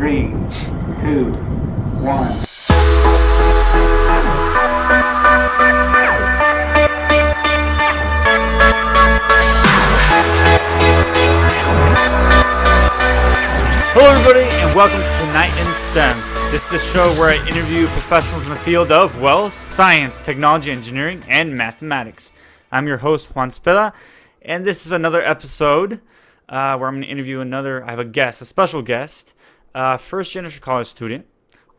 Three, two, one. Hello everybody and welcome to Tonight in STEM. This is the show where I interview professionals in the field of, well, science, technology, engineering, and mathematics. I'm your host, Juan Zepeda, and this is another episode where I'm going to interview I have a special guest, first generation college student,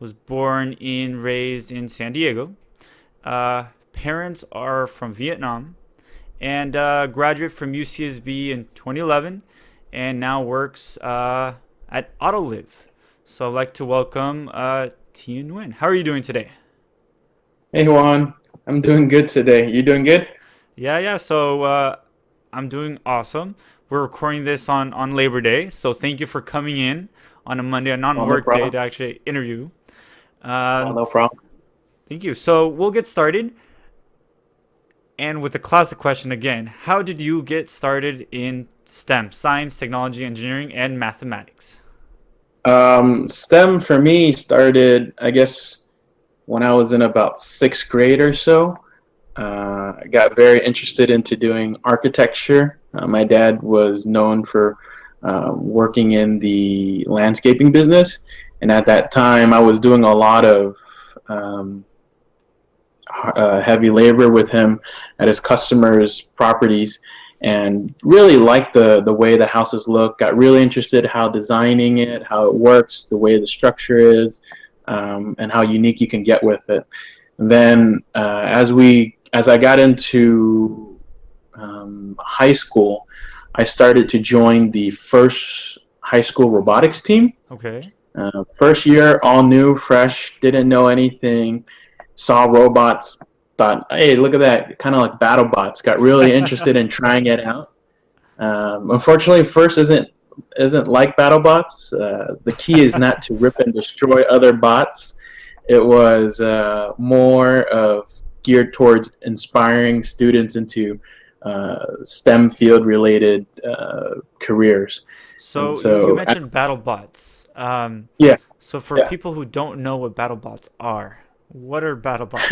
was born and raised in San Diego. Parents are from Vietnam, and graduate from UCSB in 2011, and now works at Autoliv. So I'd like to welcome Thien Nguyen. How are you doing today? Hey Juan, I'm doing good today. You doing good? Yeah. So I'm doing awesome. We're recording this on Labor Day, so thank you for coming in on a Monday, a non-work No day, problem. to actually interview. No problem. Thank you. So we'll get started. And with the classic question again, how did you get started in STEM, science, technology, engineering, and mathematics? STEM for me started, I guess, when I was in about sixth grade or so. I got very interested into doing architecture. My dad was known for working in the landscaping business, and at that time, I was doing a lot of um, heavy labor with him at his customers' properties, and really liked the way the houses look. Got really interested how designing it, how it works, the way the structure is, and how unique you can get with it. And then as I got into high school, I started to join the first high school robotics team. Okay. First year, all new, fresh, didn't know anything, saw robots, thought, hey, look at that, kind of like BattleBots. Got really interested in trying it out. Unfortunately, first isn't like BattleBots. The key is not to rip and destroy other bots. It was more of geared towards inspiring students into STEM field related careers. And You so, mentioned BattleBots. yeah, So for yeah. people who don't know what BattleBots are, what are BattleBots?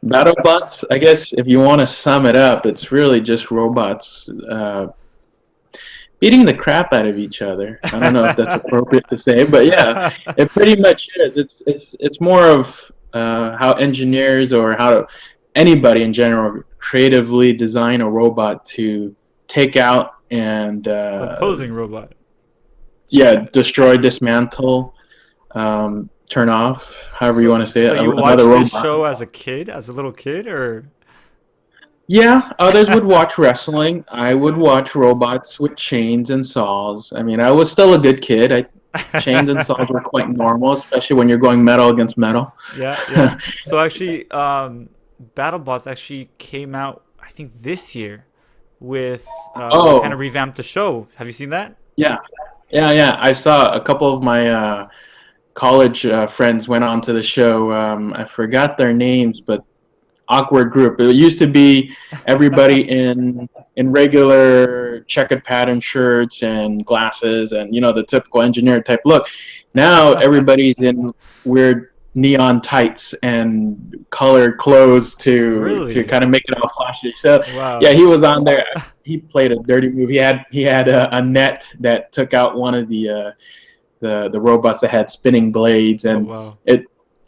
BattleBots, I guess if you want to sum it up, it's really just robots beating the crap out of each other. I don't know if that's appropriate to say, but yeah, it pretty much is. It's more of how engineers or anybody in general creatively design a robot to take out and The opposing robot. destroy, dismantle, turn off, however you So, want to say so it, you another watched this robot. show as a kid, as a little kid, or Yeah, others would watch wrestling. I would watch robots with chains and saws. I mean, I was still a good kid. Chains and saws were quite normal, especially when you're going metal against metal. yeah. So actually, BattleBots actually came out, I think, this year with they kind of Oh, revamped the show. Have you seen that? yeah, yeah. I saw a couple of my college friends went on to the show. I forgot their names, but awkward group. It used to be everybody in regular checkered pattern shirts and glasses and the typical engineer type look. Now everybody's in weird neon tights and colored clothes to Really? kind of make it all flashy. So yeah, Wow. he was on there. He played a dirty move. He had a net that took out one of the robots that had spinning blades, Oh and wow. it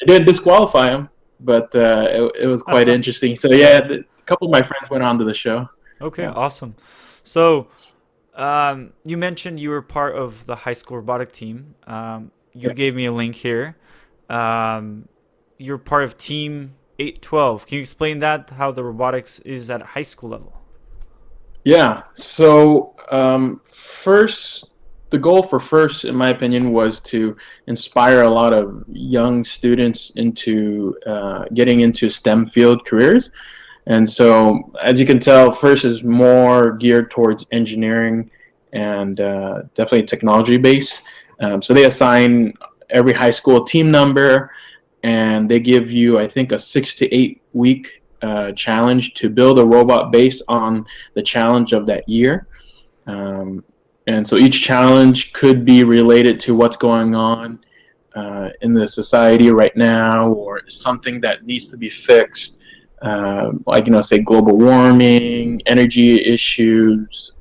did disqualify him, but it was quite interesting. So yeah, a couple of my friends went on to the show. Okay, Yeah, awesome. So, you mentioned you were part of the high school robotic team. You yeah, gave me a link here. Um, you're part of Team 812. Can you explain that, how the robotics is at high school level? yeah. So first, the goal for first, in my opinion, was to inspire a lot of young students into getting into STEM field careers. And so, as you can tell, first is more geared towards engineering and definitely technology base. So they assign every high school team number, and they give you, I think, a 6 to 8 week challenge to build a robot based on the challenge of that year. Um, And so each challenge could be related to what's going on in the society right now, or something that needs to be fixed, like, say global warming, energy issues,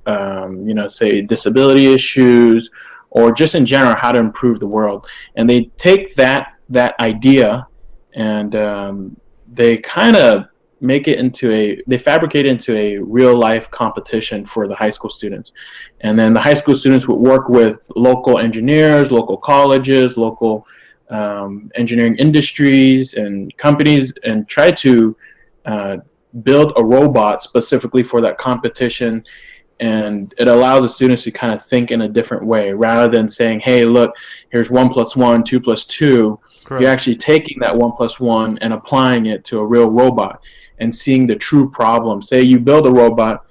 say disability issues, or just in general how to improve the world. And they take that idea and they kind of they fabricate it into a real life competition for the high school students. And then the high school students would work with local engineers, local colleges, local engineering industries and companies, and try to build a robot specifically for that competition. And it allows the students to kind of think in a different way, rather than saying, hey, look, here's 1 + 1, 2 + 2. Correct. You're actually taking that 1 + 1 and applying it to a real robot and seeing the true problem. Say you build a robot,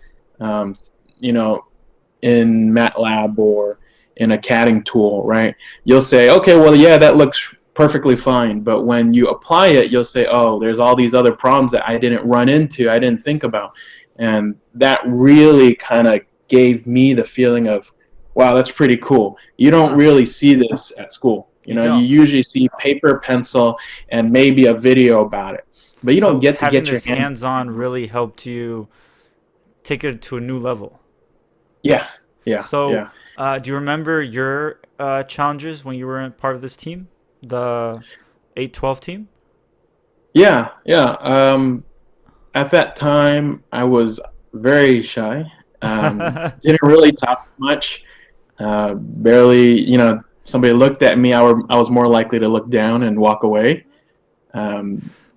in MATLAB or in a CADing tool, right? You'll say, okay, well, yeah, that looks perfectly fine. But when you apply it, you'll say, oh, there's all these other problems that I didn't run into, I didn't think about. And that really kind of gave me the feeling of, wow, that's pretty cool. You don't really see this at school. You usually see paper, pencil, and maybe a video about it. But you don't get to get your hands-on really helped you take it to a new level. Yeah. So, do you remember your challenges when you were part of this team, the 812 team? Yeah. At that time, I was very shy. Didn't really talk much. Barely, somebody looked at me, I was more likely to look down and walk away.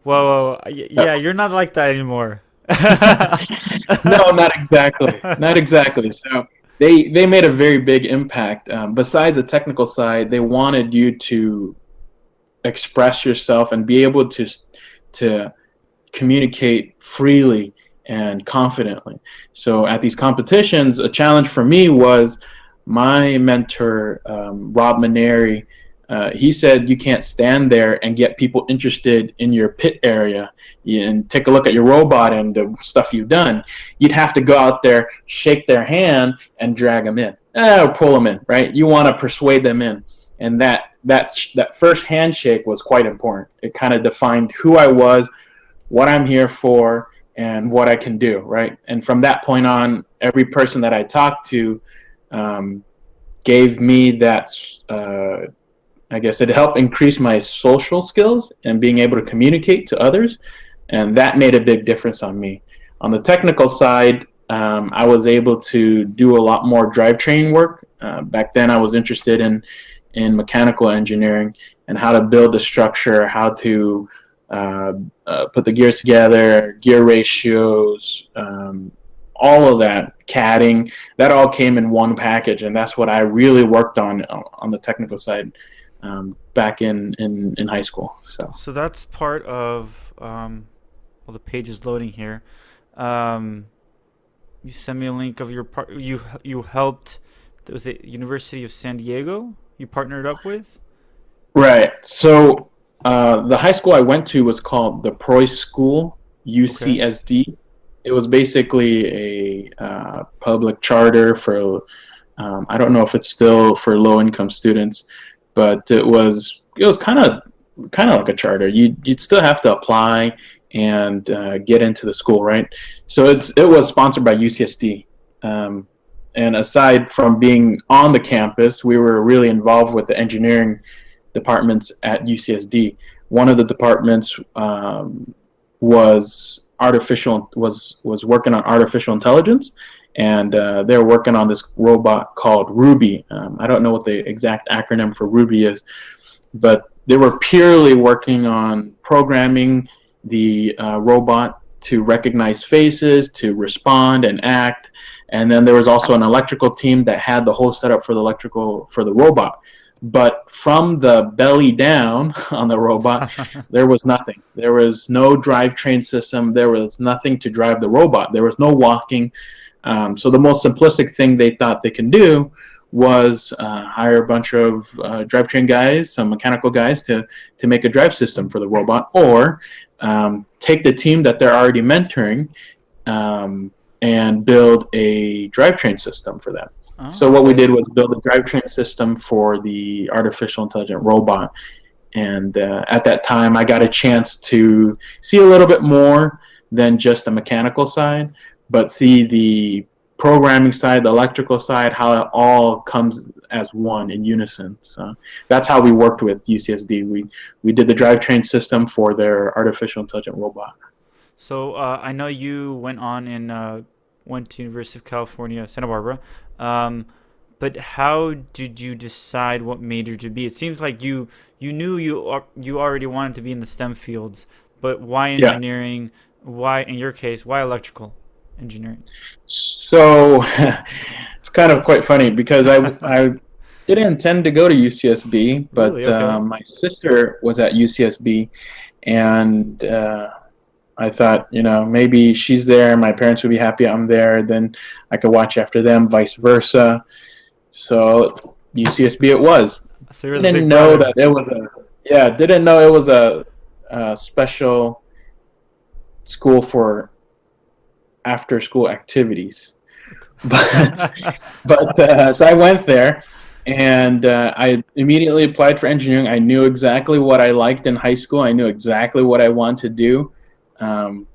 Whoa. Yeah, you're not like that anymore. No, not exactly. So they made a very big impact. Besides the technical side, they wanted you to express yourself and be able to communicate freely and confidently. So at these competitions, a challenge for me was my mentor, Rob Maneri. He said you can't stand there and get people interested in your pit area and take a look at your robot and the stuff you've done. You'd have to go out there, shake their hand, and drag them in, or pull them in, right? You want to persuade them in. And that first handshake was quite important. It kind of defined who I was, what I'm here for, and what I can do, right? And from that point on, every person that I talked to gave me that, I guess it helped increase my social skills and being able to communicate to others. And that made a big difference on me. On the technical side, I was able to do a lot more drivetrain work. Back then I was interested in mechanical engineering and how to build the structure, how to put the gears together, gear ratios, all of that, CADing, that all came in one package. And that's what I really worked on the technical side back in high school. So that's part of, the page is loading here. You sent me a link of your part. You helped, was it University of San Diego you partnered up with? Right. So the high school I went to was called the Preuss School, UCSD. Okay. It was basically a public charter for, I don't know if it's still for low-income students, but it was kind of like a charter. You'd still have to apply and get into the school, right? So it was sponsored by UCSD. And aside from being on the campus, we were really involved with the engineering departments at UCSD. One of the departments was working on artificial intelligence, and they were working on this robot called Ruby. I don't know what the exact acronym for Ruby is, but they were purely working on programming the robot to recognize faces, to respond and act. And then there was also an electrical team that had the whole setup for the robot. But from the belly down on the robot, there was nothing. There was no drivetrain system. There was nothing to drive the robot. There was no walking. So the most simplistic thing they thought they can do was hire a bunch of drivetrain guys, some mechanical guys to make a drive system for the robot, or take the team that they're already mentoring and build a drivetrain system for them. So Oh, what we okay. did was build a drivetrain system for the artificial intelligent robot. And at that time, I got a chance to see a little bit more than just the mechanical side, but see the programming side, the electrical side, how it all comes as one in unison. So that's how we worked with UCSD. We did the drivetrain system for their artificial intelligent robot. So I know you went on and went to University of California, Santa Barbara. Um, but how did you decide what major to be? It seems like you knew you already wanted to be in the STEM fields, but why Yeah. engineering? Why, in your case, why electrical engineering? So it's kind of quite funny because I didn't intend to go to UCSB, Really? but Okay. my sister was at UCSB, and I thought, maybe she's there, my parents would be happy I'm there, then I could watch after them, vice versa. So UCSB it was. So you're the Didn't big know brother. that it was a yeah. Didn't know it was a special school for after school activities. But so I went there, and I immediately applied for engineering. I knew exactly what I liked in high school. I knew exactly what I wanted to do. Um,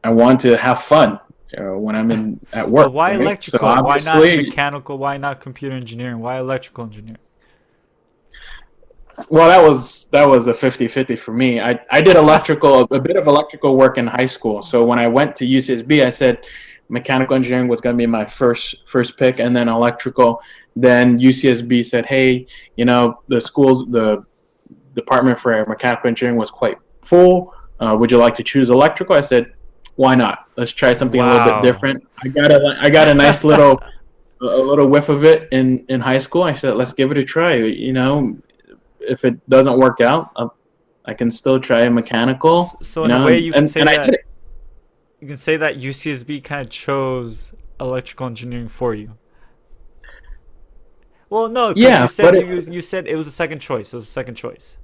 I want to have fun when I'm in at But work, why right? So electrical? Why not obviously, mechanical? Why not computer engineering? Why electrical engineering? well, that was a 50-50 for me. I did a bit of electrical work in high school. So when I went to UCSB, I said mechanical engineering was going to be my first pick, and then electrical. Then UCSB said, hey, the department for mechanical engineering was quite full. Would you like to choose electrical? I said, why not? Let's try something a little bit Wow. different. I got a nice little whiff of it in high school. I said, let's give it a try. If it doesn't work out, I can still try mechanical. So in a way, you can say And I did that it. UCSB kind of chose electrical engineering for you. Well, no, because Yeah, but you said it was a second choice. It was a second choice.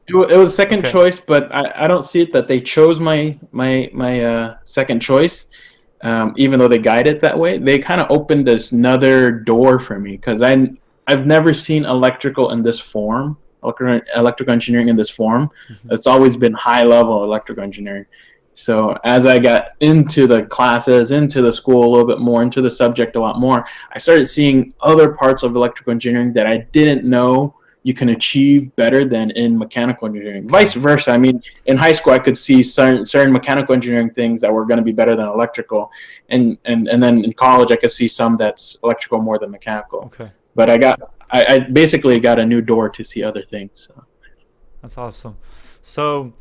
it was second Okay. choice, but I don't see it that they chose my second choice. Even though they guide it that way, they kind of opened this another door for me because I've never seen electrical engineering in this form. Hmm. It's always been high level electrical engineering. So as I got into the classes, into the school a little bit more, into the subject a lot more, I started seeing other parts of electrical engineering that I didn't know you can achieve better than in mechanical engineering. Vice Okay. versa. I mean, in high school, I could see certain mechanical engineering things that were going to be better than electrical, and then in college, I could see some that's electrical more than mechanical. Okay. But I basically got a new door to see other things. So. That's awesome. So,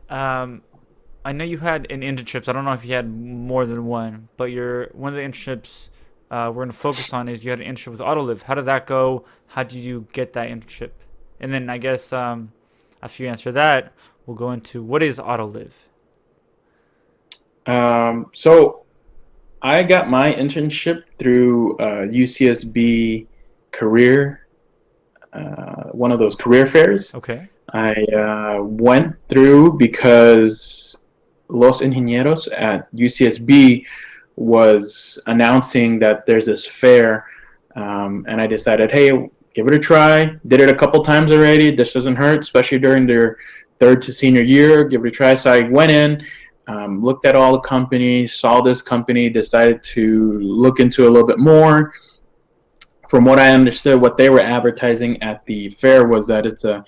um, I know you had an internships. I don't know if you had more than one, but your one of the internships we're gonna focus on is you had an internship with Autoliv. How did that go? How did you get that internship? And then I guess after you answer that, we'll go into what is Autoliv. So I got my internship through UCSB career, one of those career fairs. Okay. I went through because Los Ingenieros at UCSB was announcing that there's this fair, and I decided, hey, give it a try. Did it a couple times already. This doesn't hurt, especially during their third to senior year. Give it a try. So I went in, looked at all the companies, saw this company, decided to look into a little bit more. From what I understood, what they were advertising at the fair was that it's a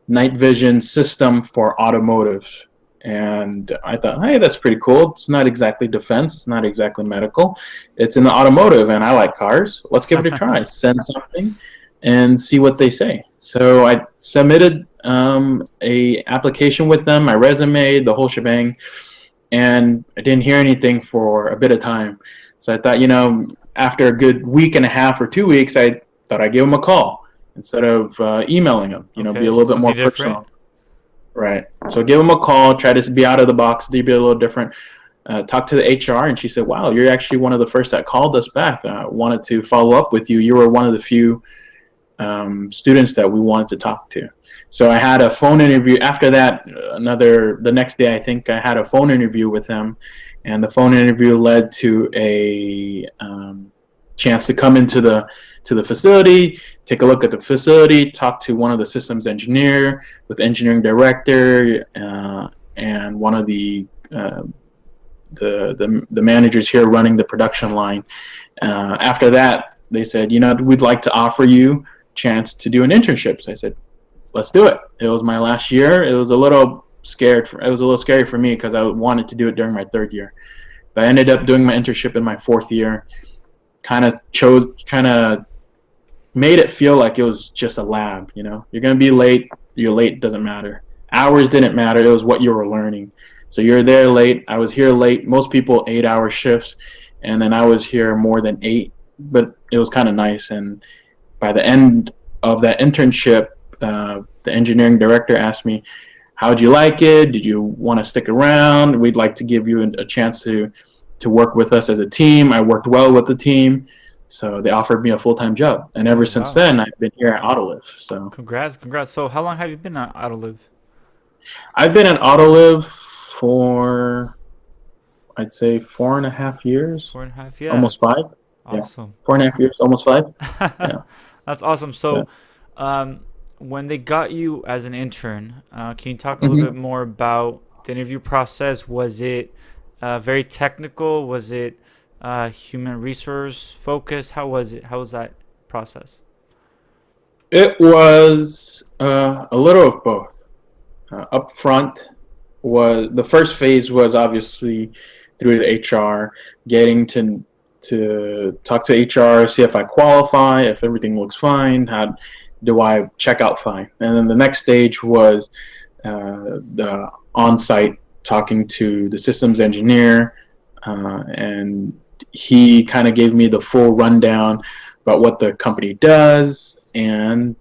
night vision system for automotive. And I thought, hey, that's pretty cool. It's not exactly defense. It's not exactly medical. It's in the automotive, and I like cars. Let's give it a try. Send something and see what they say. So I submitted a application with them, my resume, the whole shebang, and I didn't hear anything for a bit of time. So I thought, after a good week and a half or 2 weeks, I thought I'd give them a call instead of emailing them, be a Okay. little bit more Something different. personal. Right. So give them a call, try to be out of the box, be a little different. Talk to the HR, and she said, wow, you're actually one of the first that called us back. Wanted to follow up with you. You were one of the few students that we wanted to talk to. So I had a phone interview. After that, the next day, I think I had a phone interview with him, and the phone interview led to a chance to come into the facility, take a look at the facility, talk to one of the systems engineer, with the engineering director, and one of the managers here running the production line. After that, they said, we'd like to offer you a chance to do an internship. So I said, let's do it. It was my last year. It was a little scary for me because I wanted to do it during my third year. But I ended up doing my internship in my fourth year. Kind of made it feel like it was just a lab. You're going to be late. You're late. Doesn't matter. Hours didn't matter. It was what you were learning. So you're there late. I was here late. Most people 8-hour shifts, and then I was here more than 8. But it was kind of nice. And by the end of that internship, the engineering director asked me, how'd you like it? Did you want to stick around? We'd like to give you a chance to work with us as a team. I worked well with the team, so they offered me a full-time job. And ever since then, I've been here at Autoliv. So congrats. So how long have you been at Autoliv? I've been at Autoliv for, I'd say, 4.5 years. 4.5 years. Almost 5. Awesome. Yeah. 4.5 years, almost 5. Yeah. That's awesome. So, when they got you as an intern, can you talk a little bit more about the interview process? Was it very technical? Was it human resource focused? How was it? How was that process? It was a little of both. Up front, the first phase was obviously through the HR, getting to talk to HR, see if I qualify, if everything looks fine, how do I check out fine. And then the next stage was the on-site, talking to the systems engineer, and he kind of gave me the full rundown about what the company does and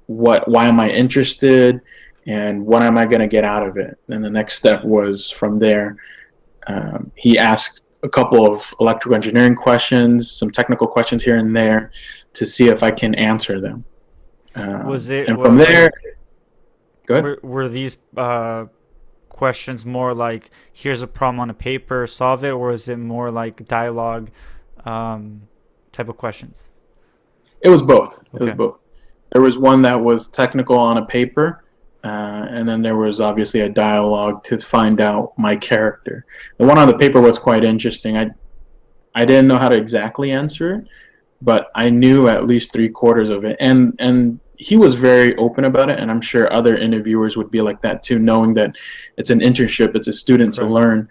why am I interested and what am I going to get out of it. And the next step was from there. He asked a couple of electrical engineering questions, some technical questions here and there to see if I can answer them. And from there, go ahead. Were these questions more like, here's a problem on a paper, solve it, or is it more like dialogue type of questions? It was both. Okay. It was both. There was one that was technical on a paper, and then there was obviously a dialogue to find out my character. The one on the paper was quite interesting. I didn't know how to exactly answer it, but I knew at least 3/4 of it. And he was very open about it, and I'm sure other interviewers would be like that too, knowing that it's an internship, it's a student to learn.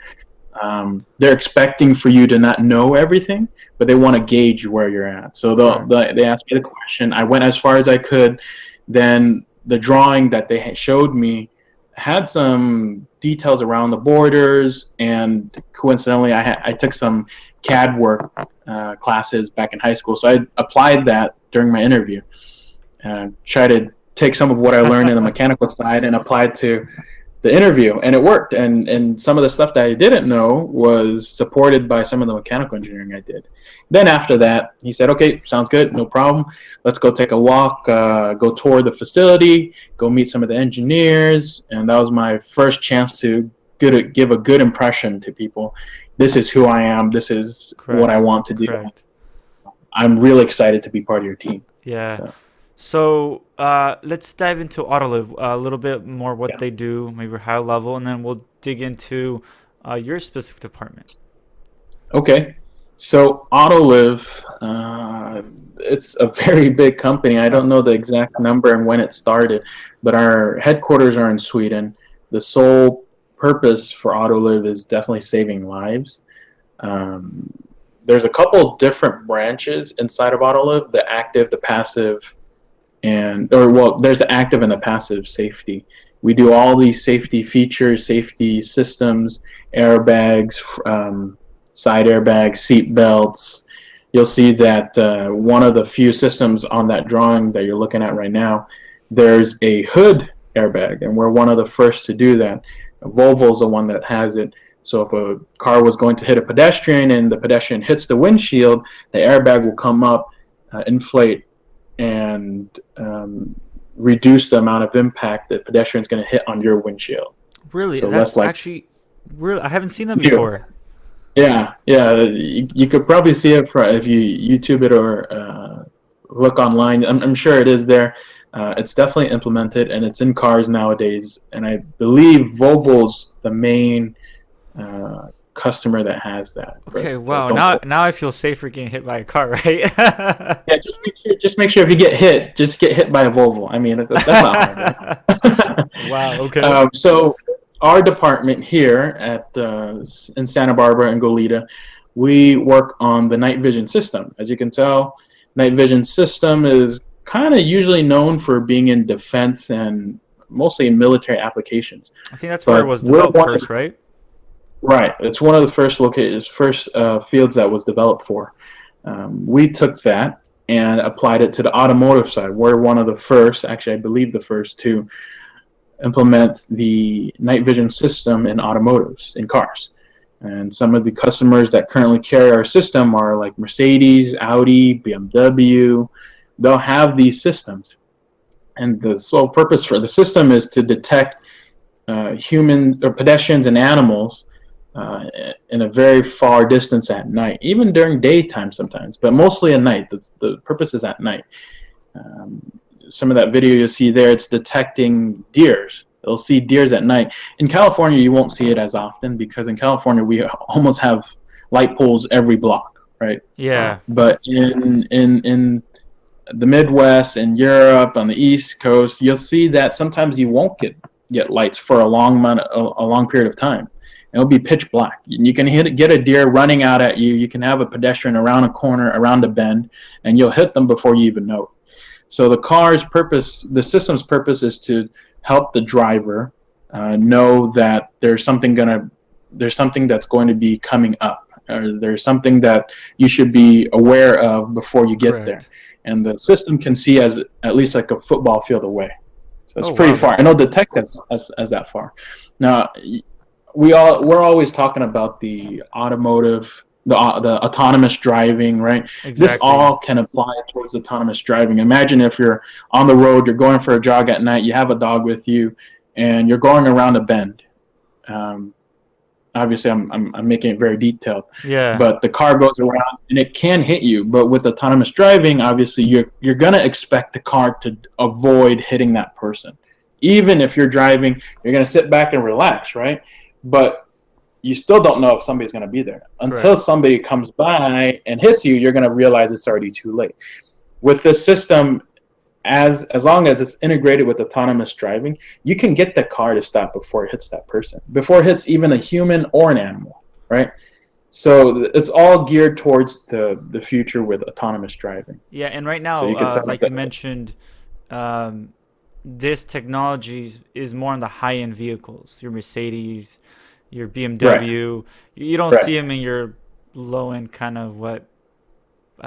They're expecting for you to not know everything, but they want to gauge where you're at. So they asked me the question. I went as far as I could. Then the drawing that they showed me had some details around the borders, and coincidentally, I took some CAD work classes back in high school, so I applied that during my interview. Try to take some of what I learned in the mechanical side and apply it to the interview, and it worked. And some of the stuff that I didn't know was supported by some of the mechanical engineering I did. Then after that, he said, okay, sounds good, no problem. Let's go take a walk, go tour the facility, go meet some of the engineers. And that was my first chance to give a good impression to people. This is who I am. This is what I want to do. Correct. I'm really excited to be part of your team. Yeah. So let's dive into Autoliv a little bit more, what they do, maybe high level, and then we'll dig into your specific department. Okay. So Autoliv, it's a very big company. I don't know the exact number and when it started, but our headquarters are in Sweden. The sole purpose for Autoliv is definitely saving lives. There's a couple different branches inside of Autoliv, the active, the passive, there's the active and the passive safety. We do all these safety features, safety systems, airbags, side airbags, seat belts. You'll see that one of the few systems on that drawing that you're looking at right now, there's a hood airbag, and we're one of the first to do that. Volvo's the one that has it. So if a car was going to hit a pedestrian and the pedestrian hits the windshield, the airbag will come up, inflate, and reduce the amount of impact that pedestrian's going to hit on your windshield. Really? So That's actually really, I haven't seen that before. Yeah. You could probably see it if you YouTube it or look online. I'm sure it is there. It's definitely implemented, and it's in cars nowadays. And I believe Volvo's the main customer that has that. But Okay, wow. don't Now I feel safer getting hit by a car, right? Yeah, just make sure if you get hit, just get hit by a Volvo. I mean, that's not hard. Wow. Okay. So our department here at in Santa Barbara and Goleta, we work on the night vision system. As you can tell, night vision system is kind of usually known for being in defense and mostly in military applications. I think that's where it was developed first, right? Right. It's one of the first fields that was developed for. We took that and applied it to the automotive side. We're one of the first, actually, I believe the first to implement the night vision system in automotives, in cars. And some of the customers that currently carry our system are like Mercedes, Audi, BMW. They'll have these systems. And the sole purpose for the system is to detect humans or pedestrians and animals in a very far distance at night, even during daytime sometimes, but mostly at night. The purpose is at night. Some of that video you'll see there, it's detecting deers. They'll see deers at night. In California, you won't see it as often because in California, we almost have light poles every block, right? Yeah. But in the Midwest and Europe, on the East Coast, you'll see that sometimes you won't get lights for a long period of time. It'll be pitch black. You can get a deer running out at you. You can have a pedestrian around a corner, around a bend, and you'll hit them before you even know it. So the system's purpose is to help the driver know that there's something that's going to be coming up, or there's something that you should be aware of before you get Correct. there. And the system can see as at least like a football field away. So it's pretty far. I know detect as that far. Now, we're always talking about the automotive, the autonomous driving, right? Exactly. This all can apply towards autonomous driving. Imagine if you're on the road, you're going for a jog at night, you have a dog with you, and you're going around a bend. Obviously, I'm making it very detailed. Yeah. But the car goes around and it can hit you. But with autonomous driving, obviously, you're gonna expect the car to avoid hitting that person. Even if you're driving, you're gonna sit back and relax, right? But you still don't know if somebody's going to be there. Until somebody comes by and hits you, you're going to realize it's already too late. With this system, as long as it's integrated with autonomous driving, you can get the car to stop before it hits that person, before it hits even a human or an animal, right? So it's all geared towards the future with autonomous driving. Yeah, and right now, like you mentioned, this technology is more on the high-end vehicles, your Mercedes, your BMW. Right. You don't see them in your low-end kind of I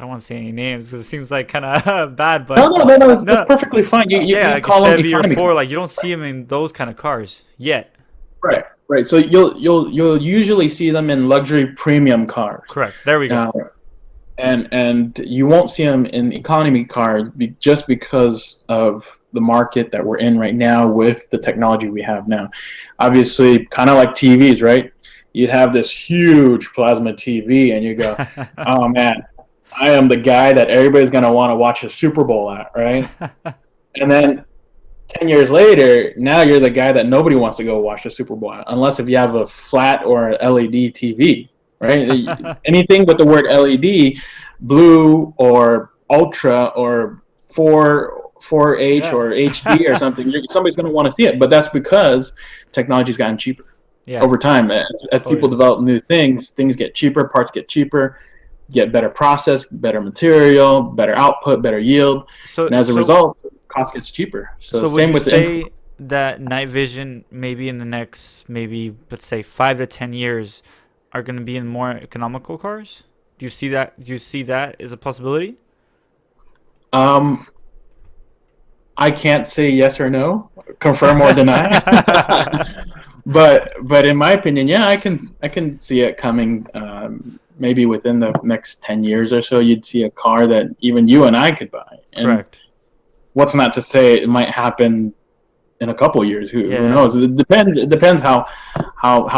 don't want to say any names because it seems like kind of bad, but no, that's perfectly fine. You like call a Chevy them or Ford, like you don't see them in those kind of cars yet. Right. So you'll usually see them in luxury premium cars. Correct. There we go. And you won't see them in economy cars just because of the market that we're in right now with the technology we have now. Obviously, kind of like TVs, right? You'd have this huge plasma TV and you go, oh man, I am the guy that everybody's going to want to watch a Super Bowl at, right? And then 10 years later, now you're the guy that nobody wants to go watch the Super Bowl at, unless if you have a flat or an LED TV, right? Anything with the word LED, blue or ultra or 4H or HD or something, somebody's going to want to see it. But that's because technology's gotten cheaper over time. As people develop new things get cheaper, parts get cheaper, get better process, better material, better output, better yield. And as a result, cost gets cheaper. So same with say that night vision maybe in the next let's say 5 to 10 years are going to be in more economical cars? Do you see that? Do you see that as a possibility? I can't say yes or no, confirm or deny. but in my opinion, yeah, I can see it coming. Maybe within the next 10 years or so, you'd see a car that even you and I could buy. And correct. What's not to say it might happen in a couple of years. Who Yeah. knows? It depends. It depends how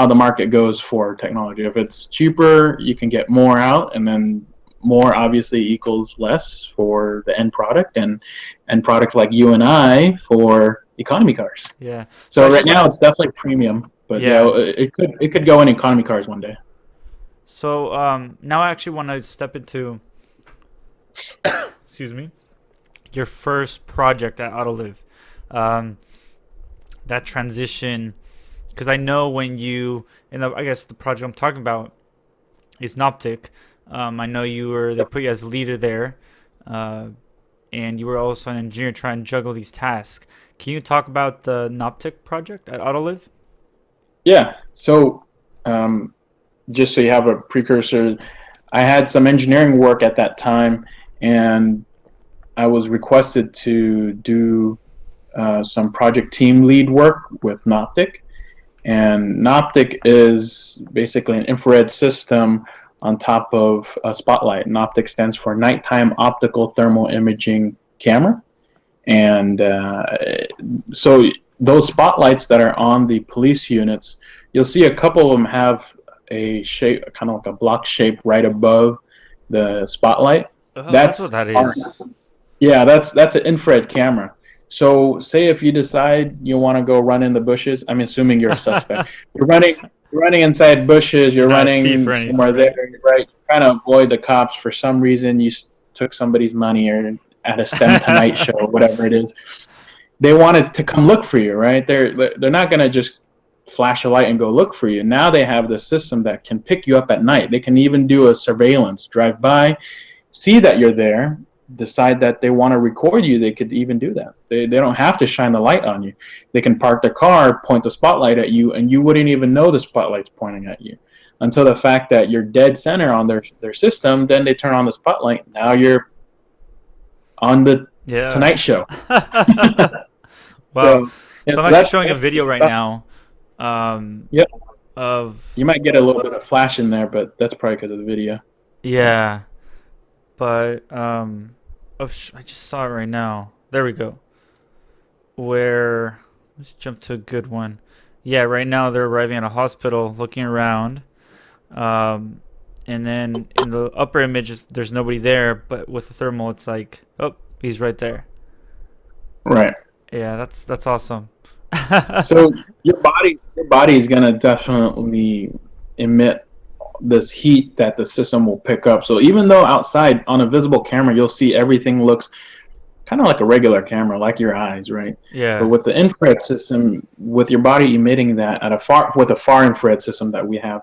the market goes for technology. If it's cheaper, you can get more out, and then more obviously equals less for the end product, and product like you and I for economy cars. Yeah. So actually right now it's definitely premium, but Yeah. it could go in economy cars one day. So now I actually want to step into, excuse me, your first project at Autoliv. Um, that transition, because I know when you, I guess the project I'm talking about is Noptic. I know they put you as leader there, and you were also an engineer trying to juggle these tasks. Can you talk about the Noptic project at Autoliv? Yeah. So just so you have a precursor, I had some engineering work at that time, and I was requested to do some project team lead work with Noptic. And Noptic is basically an infrared system on top of a spotlight. Noptic stands for Nighttime Optical Thermal Imaging Camera. And so those spotlights that are on the police units, you'll see a couple of them have a shape, kind of like a block shape right above the spotlight. Oh, that's what that is. Yeah, that's an infrared camera. So say if you decide you want to go run in the bushes, I'm assuming you're a suspect. You're running inside bushes, you're Not a thief running or anything, somewhere right? there, right? You're trying to avoid the cops for some reason. Took somebody's money or at a STEM Tonight show or whatever it is. They wanted to come look for you, right? They're not going to just flash a light and go look for you. Now they have this system that can pick you up at night. They can even do a surveillance, drive by, see that you're there, decide that they want to record you. They could even do that. They don't have to shine the light on you. They can park their car, point the spotlight at you, and you wouldn't even know the spotlight's pointing at you until the fact that you're dead center on their system. Then they turn on the spotlight. Now you're on the Tonight Show. Wow. Yeah, So so I'm actually showing a that's video right stuff. now Yep. of, You might get a little bit of flash in there, but that's probably because of the video. yeah, but I just saw it right now. There we go. Where, let's jump to a good one. Yeah, right now they're arriving at a hospital, looking around. And then in the upper images, there's nobody there, but with the thermal, it's like, oh, he's right there. Right. Yeah, that's awesome. So your body is gonna definitely emit this heat that the system will pick up. So even though outside on a visible camera you'll see everything looks kind of like a regular camera, like your eyes, right? Yeah. But with the infrared system, with your body emitting that with a far infrared system that we have,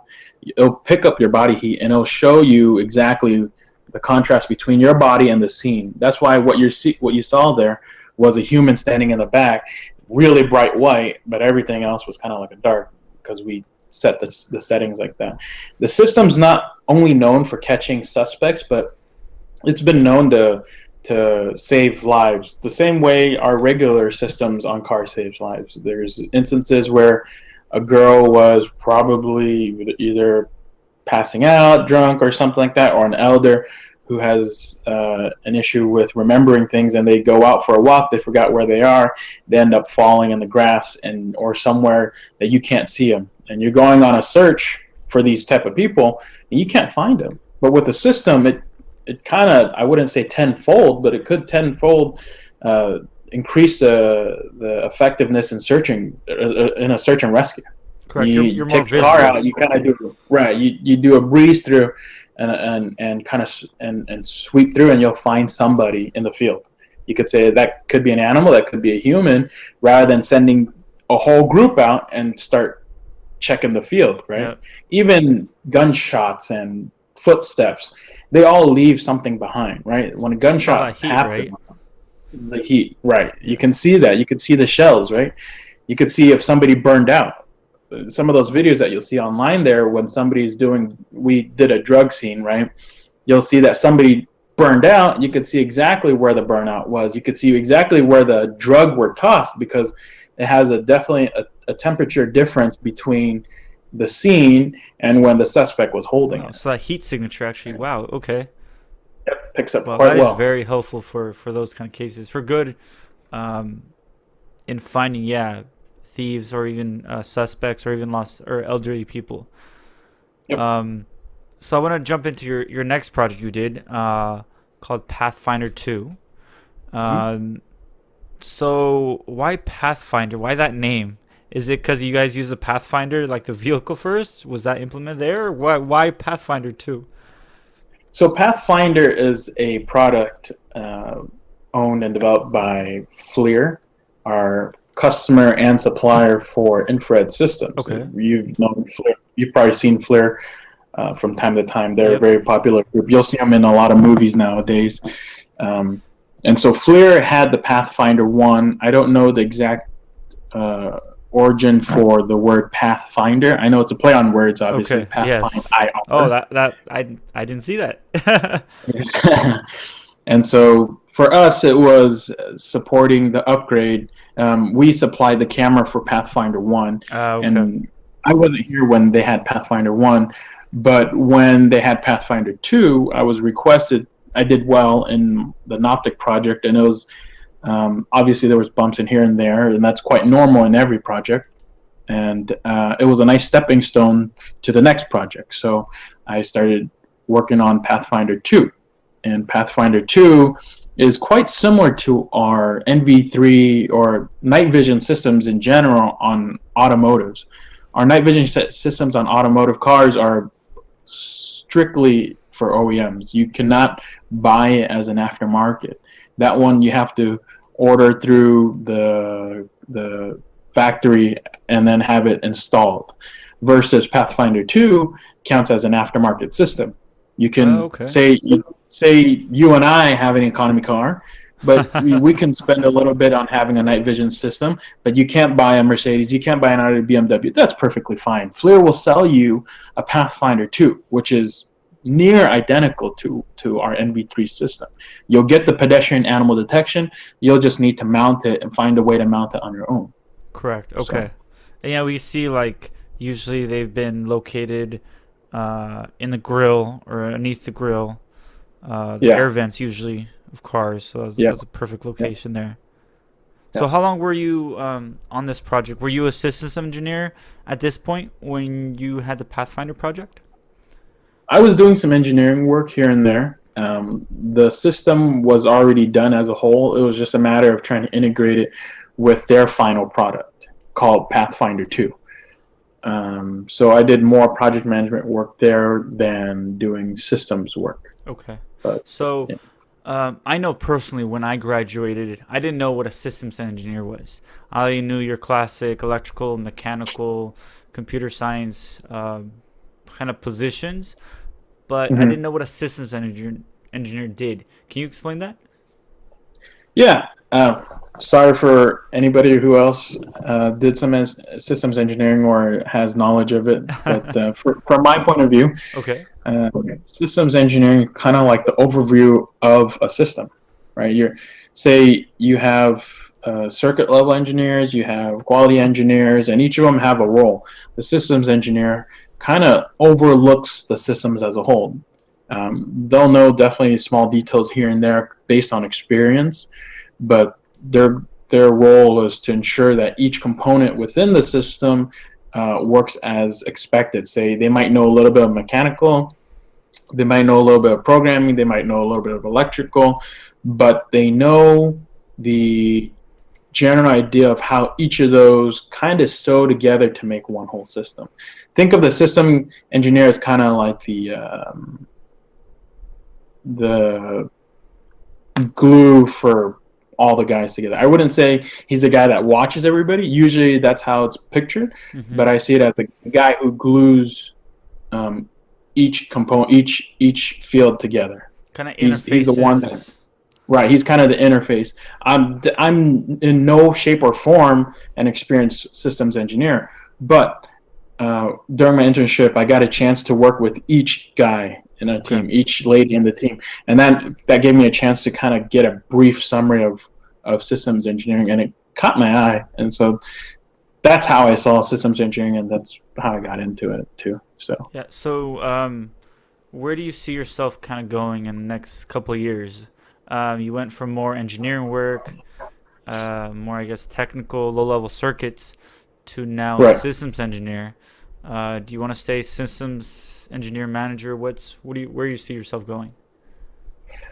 it'll pick up your body heat and it'll show you exactly the contrast between your body and the scene. That's why what you saw there was a human standing in the back, really bright white, but everything else was kind of like a dark because we set the settings like that. The system's not only known for catching suspects, but it's been known to save lives the same way our regular systems on cars saves lives. There's instances where a girl was probably either passing out, drunk, or something like that, or an elder who has an issue with remembering things, and they go out for a walk, they forgot where they are, they end up falling in the grass or somewhere that you can't see them, and you're going on a search for these type of people, and you can't find them. But with the system, it kind of, I wouldn't say tenfold, but it could tenfold increase the effectiveness in searching in a search and rescue. Correct. You You're more take your car visible. out, you kind of do right. You do a breeze through and kind of and sweep through, and you'll find somebody in the field. You could say that could be an animal, that could be a human, rather than sending a whole group out and start checking the field, right? Yeah. Even gunshots and footsteps, they all leave something behind, right? When a gunshot heat, happens, right? the heat, right? You can see that. You can see the shells, right? You could see if somebody burned out. Some of those videos that you'll see online there, when we did a drug scene, right? You'll see that somebody burned out. You could see exactly where the burnout was. You could see exactly where the drug were tossed, because it has definitely a temperature difference between the scene and when the suspect was holding it. So that heat signature actually, wow, okay. It picks up Well, quite that well. is very helpful for those kind of cases. For good in finding thieves or even suspects or even lost or elderly people. Yep. So I want to jump into your next project you did called Pathfinder 2. Um, so why Pathfinder? Why that name? Is it because you guys use the Pathfinder like the vehicle first? Was that implemented there? Or why Pathfinder 2? So Pathfinder is a product owned and developed by FLIR, our customer and supplier for infrared systems. Okay. You've known FLIR. You've probably seen FLIR from time to time. They're a Yep. very popular group. You'll see them in a lot of movies nowadays. And so FLIR had the Pathfinder 1. I don't know the exact origin for the word Pathfinder. I know it's a play on words, obviously. Okay. Pathfinder. Yes. Oh, that I didn't see that. And so for us, it was supporting the upgrade. We supplied the camera for Pathfinder 1. Okay. And I wasn't here when they had Pathfinder 1, but when they had Pathfinder 2, I was requested. I did well in the Noptic project, and it was obviously there was bumps in here and there, and that's quite normal in every project. And it was a nice stepping stone to the next project. So I started working on Pathfinder 2. And Pathfinder 2 is quite similar to our NV3 or night vision systems in general on automotives. Our night vision systems on automotive cars are strictly for OEMs. You cannot buy it as an aftermarket. That one you have to order through the factory and then have it installed. Versus Pathfinder 2 counts as an aftermarket system. You can say you and I have an economy car, but we can spend a little bit on having a night vision system, but you can't buy a Mercedes, you can't buy an Audi BMW. That's perfectly fine. FLIR will sell you a Pathfinder 2, which is near identical to our NV3 system. You'll get the pedestrian animal detection. You'll just need to mount it and find a way to mount it on your own. Correct. Okay. And yeah, we see like usually they've been located in the grill or underneath the grill, the air vents usually of cars. So that's a perfect location there. So how long were you on this project? Were you a systems engineer at this point when you had the Pathfinder project? I was doing some engineering work here and there. The system was already done as a whole. It was just a matter of trying to integrate it with their final product called Pathfinder 2. So I did more project management work there than doing systems work. Okay. I know personally when I graduated, I didn't know what a systems engineer was. I knew your classic electrical, mechanical, computer science kind of positions, but I didn't know what a systems engineer did. Can you explain that? Yeah. Sorry for anybody who else did some systems engineering or has knowledge of it. But from my point of view, systems engineering kind of like the overview of a system, right? You have circuit level engineers, you have quality engineers, and each of them have a role. The systems engineer kind of overlooks the systems as a whole. They'll know definitely small details here and there based on experience, but their role is to ensure that each component within the system works as expected. Say they might know a little bit of mechanical, they might know a little bit of programming, they might know a little bit of electrical, but they know the general idea of how each of those kind of sew together to make one whole system. Think of the system engineer as kind of like the glue for all the guys together. I wouldn't say he's the guy that watches everybody. Usually that's how it's pictured, but I see it as the guy who glues each component, each field together. Kind of interfaces. He's the one that, right? He's kind of the interface. I'm in no shape or form an experienced systems engineer, but during my internship, I got a chance to work with each guy in a team, each lady in the team, and that gave me a chance to kind of get a brief summary of systems engineering, and it caught my eye, and so that's how I saw systems engineering, and that's how I got into it too. So yeah. So where do you see yourself kind of going in the next couple of years? You went from more engineering work more, I guess, technical, low-level circuits to now Right. systems engineer. Do you want to stay systems engineer manager? Where do you see yourself going?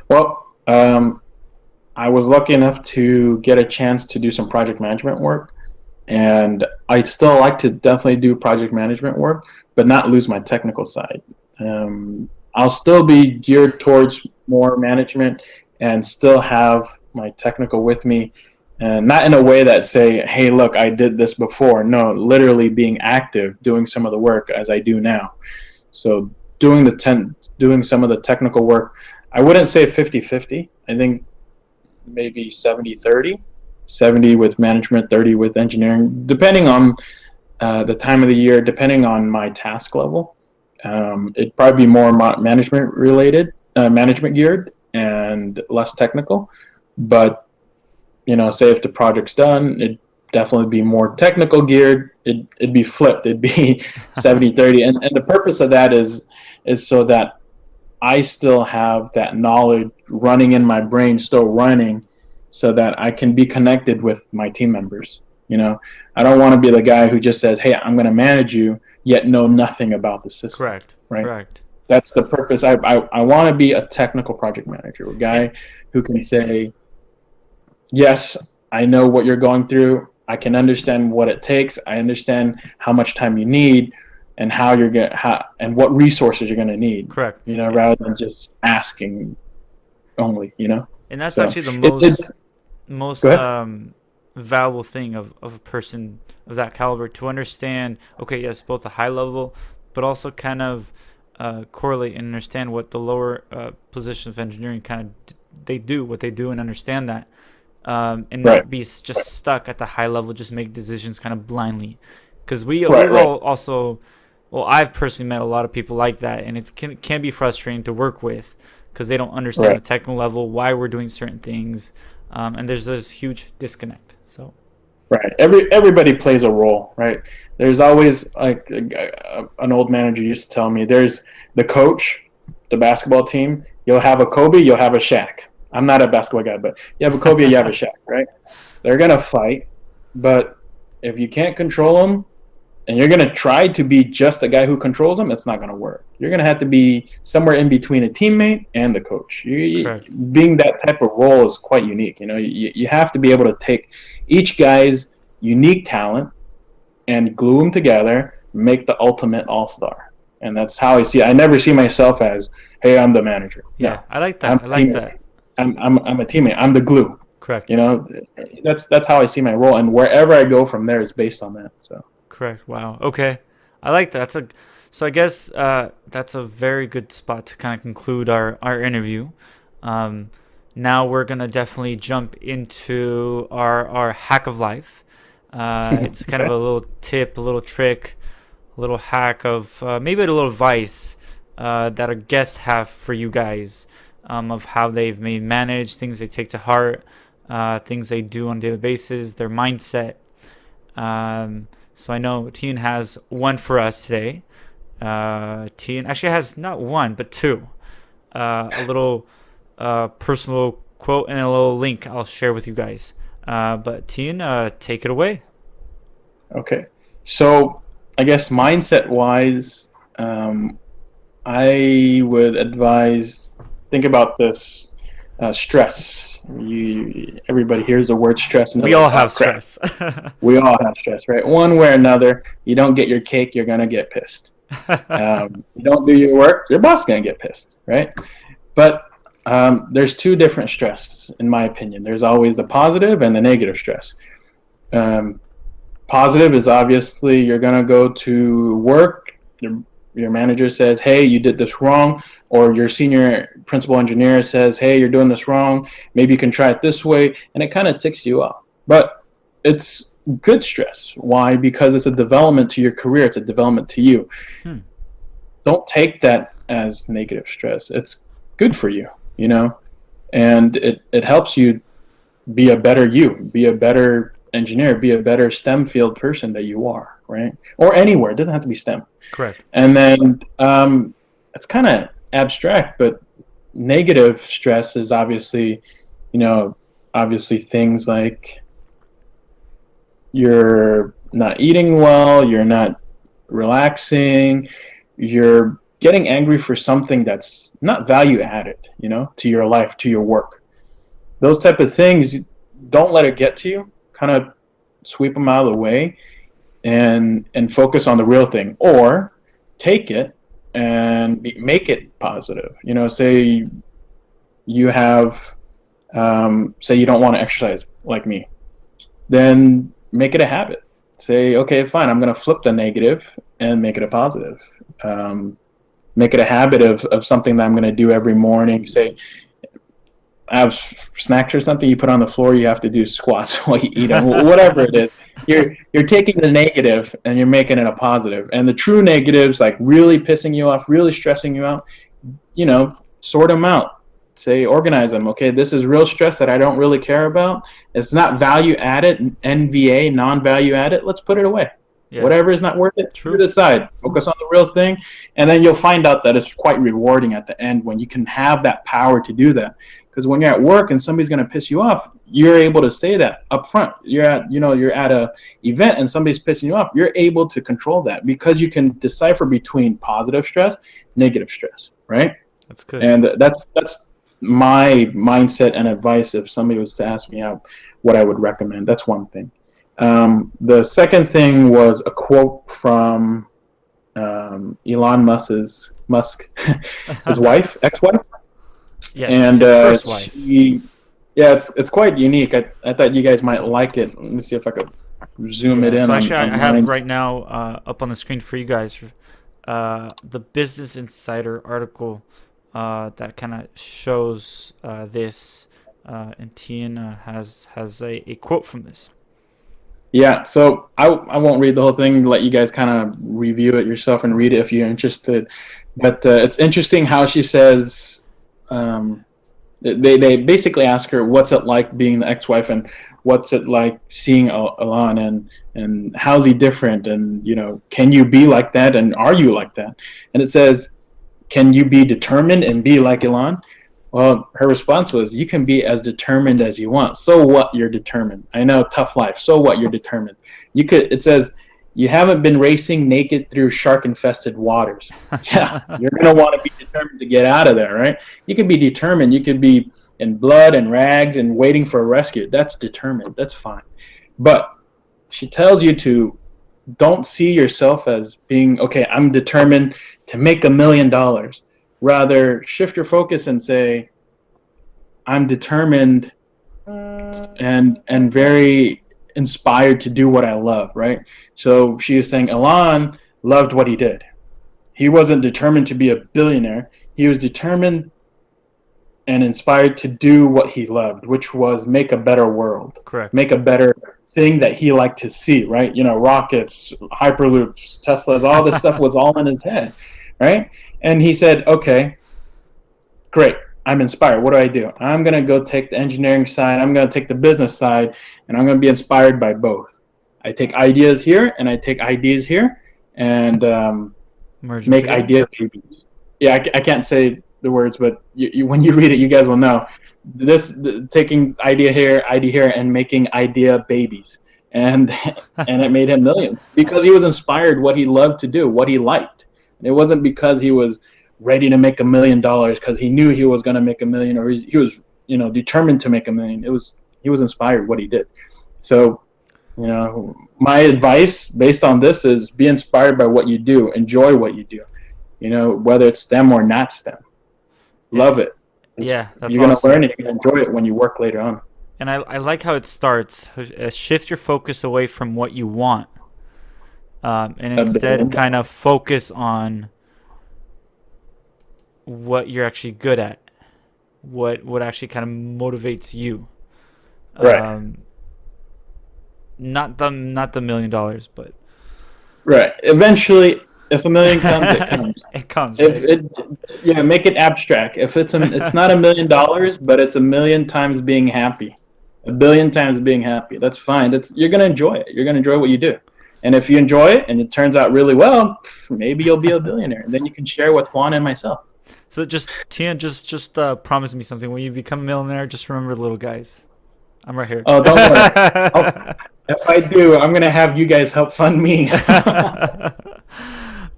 Well, I was lucky enough to get a chance to do some project management work, and I'd still like to definitely do project management work, but not lose my technical side. I'll still be geared towards more management and still have my technical with me, and not in a way that say, "Hey, look, I did this before." No, literally being active, doing some of the work as I do now. So doing some of the technical work, I wouldn't say 50-50. I think maybe 70-30, 70 with management, 30 with engineering, depending on the time of the year, depending on my task level. It'd probably be more management related, management geared, and less technical. But say if the project's done, it'd definitely be more technical geared. It'd be flipped. It'd be 70-30, and the purpose of that is so that I still have that knowledge running in my brain, still running, so that I can be connected with my team members. I don't want to be the guy who just says, "Hey, I'm going to manage you," yet know nothing about the system. Correct. Right. Correct. That's the purpose. I want to be a technical project manager, a guy who can say, "Yes, I know what you're going through. I can understand what it takes. I understand how much time you need, and and what resources you're going to need." Correct. Rather than just asking only. And that's So, actually the most Go ahead. valuable thing of a person of that caliber, to understand, okay, yes, both the high level, but also kind of correlate and understand what the lower positions of engineering kind of they do, what they do, and understand that, and not Right. be just stuck at the high level, just make decisions kind of blindly. Because we've Right. all also, well, I've personally met a lot of people like that, and it can be frustrating to work with because they don't understand the Right. technical level, why we're doing certain things, and there's this huge disconnect. So Right. Everybody plays a role, right? There's always like an old manager used to tell me. There's the coach, the basketball team. You'll have a Kobe, you'll have a Shaq. I'm not a basketball guy, but you have a Kobe, you have a Shaq, right? They're gonna fight, but if you can't control them, and you're gonna try to be just the guy who controls them, it's not gonna work. You're gonna have to be somewhere in between a teammate and the coach. correct. Being that type of role is quite unique. You have to be able to take each guy's unique talent and glue them together, make the ultimate all-star. And that's how I see it. I never see myself as, "Hey, I'm the manager." Yeah, No, I like that. I'm I a like teammate. that. I'm a teammate. I'm the glue. Correct. That's how I see my role, and wherever I go from there is based on that. So. Correct. Wow. Okay. I like that. So I guess that's a very good spot to kind of conclude our interview. Now we're gonna definitely jump into our hack of life. It's kind of a little tip, a little trick, a little hack of maybe a little advice that our guests have for you guys, of how they've made manage things they take to heart, things they do on a daily basis, their mindset. So I know Thien has one for us today. Thien actually has not one, but two. A little personal quote and a little link I'll share with you guys. But Thien, take it away. Okay. So I guess mindset wise, I would advise think about this stress. Everybody hears the word stress and We they're all like, "Oh, have crap." stress. We all have stress, right? One way or another. You don't get your cake, you're gonna get pissed. You don't do your work, your boss is gonna get pissed, right? But there's two different stress, in my opinion. There's always the positive and the negative stress. Positive is obviously you're gonna go to work. Your manager says, "Hey, you did this wrong," or your senior principal engineer says, "Hey, you're doing this wrong. Maybe you can try it this way," and it kind of ticks you off. But it's good stress. Why? Because it's a development to your career. It's a development to you. Hmm. Don't take that as negative stress. It's good for you, and it helps you be a better you, be a better engineer, be a better STEM field person that you are, right? Or anywhere. It doesn't have to be STEM. Correct. And then it's kind of abstract, but negative stress is obviously things like you're not eating well, you're not relaxing, you're getting angry for something that's not value added, to your life, to your work. Those type of things, don't let it get to you. Kind of sweep them out of the way and focus on the real thing, or take it and make it positive. Say you have, say you don't want to exercise like me, then make it a habit. Say, okay, fine, I'm going to flip the negative and make it a positive. Make it a habit of something that I'm going to do every morning. Say, I have snacks or something you put on the floor, you have to do squats while you eat them, whatever it is. You're taking the negative and you're making it a positive. And the true negatives, like really pissing you off, really stressing you out, sort them out. Say, organize them. Okay, this is real stress that I don't really care about. It's not value added, NVA, non-value added. Let's put it away. Yeah. Whatever is not worth it, put it aside. Focus on the real thing, and then you'll find out that it's quite rewarding at the end when you can have that power to do that. Because when you're at work and somebody's going to piss you off, you're able to say that up front. You're at a event and somebody's pissing you off. You're able to control that because you can decipher between positive stress, negative stress, right? That's good. And that's my mindset and advice if somebody was to ask me out what I would recommend. That's one thing. The second thing was a quote from Elon Musk's his wife, ex-wife. Yes, and his first wife. It's quite unique. I thought you guys might like it. Let me see if I could zoom it in. So actually, I have right now up on the screen for you guys the Business Insider article that kind of shows this, and Thien has a quote from this. Yeah, so I won't read the whole thing. Let you guys kind of review it yourself and read it if you're interested. But it's interesting how she says. They basically ask her what's it like being the ex-wife and what's it like seeing Elon and how's he different, and can you be like that, and are you like that? And it says, can you be determined and be like Elon? Well, her response was, you can be as determined as you want. So what, you're determined. I know, tough life. So what, you're determined. It says, you haven't been racing naked through shark-infested waters. Yeah, you're going to want to be determined to get out of there, right? You can be determined. You could be in blood and rags and waiting for a rescue. That's determined. That's fine. But she tells you to don't see yourself as being, okay, I'm determined to make $1 million. Rather, shift your focus and say, I'm determined and very inspired to do what I love, right? So she is saying Elon loved what he did. He wasn't determined to be a billionaire. He was determined and inspired to do what he loved, which was make a better world. Correct. Make a better thing that he liked to see, right? Rockets, hyperloops, Teslas, all this stuff was all in his head, right? And he said, okay, great. I'm inspired. What do? I'm going to go take the engineering side. I'm going to take the business side, and I'm going to be inspired by both. I take ideas here, and I take ideas here, and make idea babies. Yeah, I can't say the words, but when you read it, you guys will know. Taking idea here, and making idea babies. And it made him millions because he was inspired what he loved to do, what he liked. It wasn't because he was ready to make $1 million because he knew he was going to make $1 million, or he was determined to make $1 million. He was inspired what he did. So my advice based on this is be inspired by what you do, enjoy what you do, whether it's STEM or not STEM. Love it. Yeah, that's you're going to learn it. You're going to enjoy it when you work later on. And I like how it starts. Shift your focus away from what you want, and instead kind of focus on what you're actually good at, what actually kind of motivates you. Right. Not the $1 million, but right. Eventually, if $1 million comes, it comes. It comes. Right? Make it abstract. If it's not $1 million, but it's 1,000,000 times being happy, 1,000,000,000 times being happy. That's fine. You're gonna enjoy it. You're gonna enjoy what you do. And if you enjoy it and it turns out really well, maybe you'll be a billionaire, and then you can share with Juan and myself. So Thien, just promise me something. When you become a millionaire, just remember the little guys. I'm right here. Oh, don't worry. If I do, I'm gonna have you guys help fund me.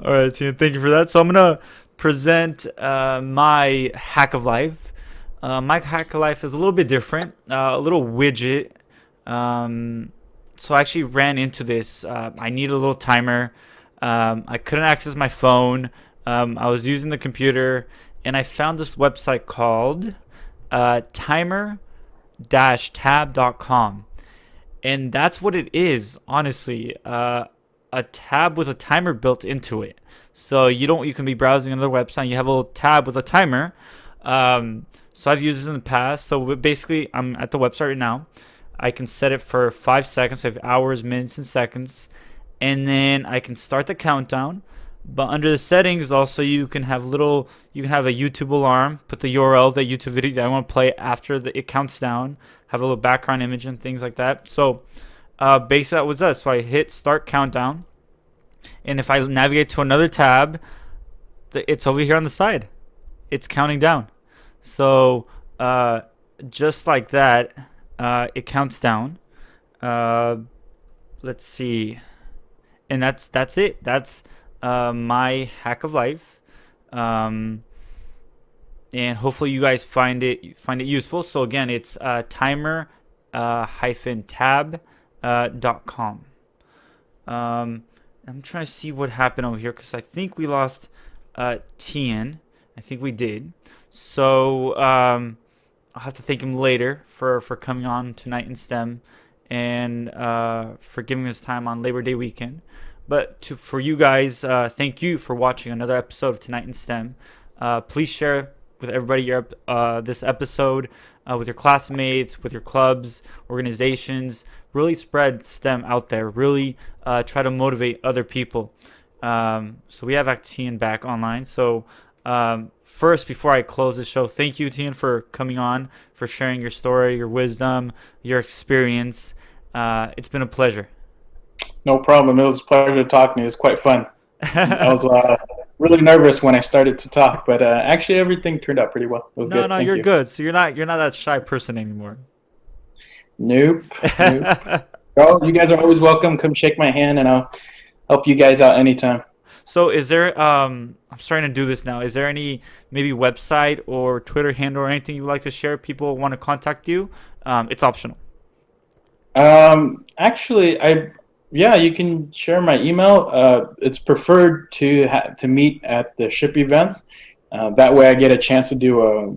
All right, Tina, thank you for that. So I'm gonna present my hack of life. My hack of life is a little bit different, a little widget. So I actually ran into this. I need a little timer. I couldn't access my phone. I was using the computer, and I found this website called timer-tab.com. And that's what it is, honestly. A tab with a timer built into it. So you can be browsing another website. You have a little tab with a timer. So I've used this in the past. So basically, I'm at the website right now. I can set it for 5 seconds. So I have hours, minutes, and seconds, and then I can start the countdown. But under the settings, also you can have a YouTube alarm. Put the URL of the YouTube video that I want to play after it counts down. Have a little background image and things like that. So basically that was us. So I hit start countdown, and if I navigate to another tab, it's over here on the side. It's counting down. So just like that, it counts down. Let's see, and that's it. That's my hack of life. And hopefully you guys find it useful. So again, it's timer-tab.com. I'm trying to see what happened over here because I think we lost Thien. I think we did. So I'll have to thank him later for coming on tonight in STEM and for giving us time on Labor Day weekend. But for you guys, thank you for watching another episode of Tonight in STEM. Please share with everybody this episode with your classmates, with your clubs, organizations. Really spread STEM out there. Really try to motivate other people. So we have Thien back online. So first, before I close the show, thank you, Thien, for coming on, for sharing your story, your wisdom, your experience. It's been a pleasure. No problem. It was a pleasure talking to you. It was quite fun. I was really nervous when I started to talk, but actually everything turned out pretty well. It was good. No, Thank you're you. good. So you're not that shy person anymore. Nope. Oh, you guys are always welcome. Come shake my hand, and I'll help you guys out anytime. So is there I'm starting to do this now. Is there any maybe website or Twitter handle or anything you would like to share? People want to contact you. It's optional. Actually, you can share my email. It's preferred to meet at the ship events. That way I get a chance to do a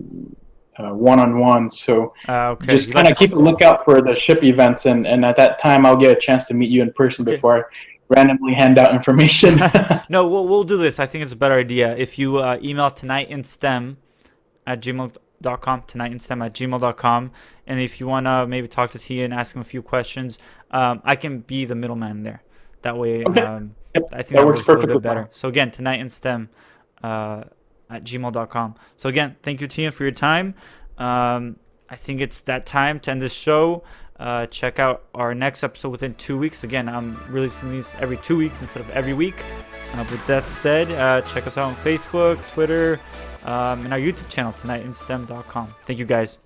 one-on-one. So Okay. just kind of keep a lookout for the ship events, and at that time I'll get a chance to meet you in person before I randomly hand out information. No, we'll do this. I think it's a better idea. If you email tonightInSTEM@gmail.com, tonightInSTEM@gmail.com, and if you want to maybe talk to Tia and ask him a few questions, I can be the middleman there. That way, Okay. I think that works a little perfectly bit better. So again, tonightInSTEM@gmail.com. So again, thank you, Tia, for your time. I think it's that time to end this show. Check out our next episode within 2 weeks. Again, I'm releasing these every 2 weeks instead of every week. With that said, check us out on Facebook, Twitter, and our YouTube channel, tonightInSTEM.com. Thank you, guys.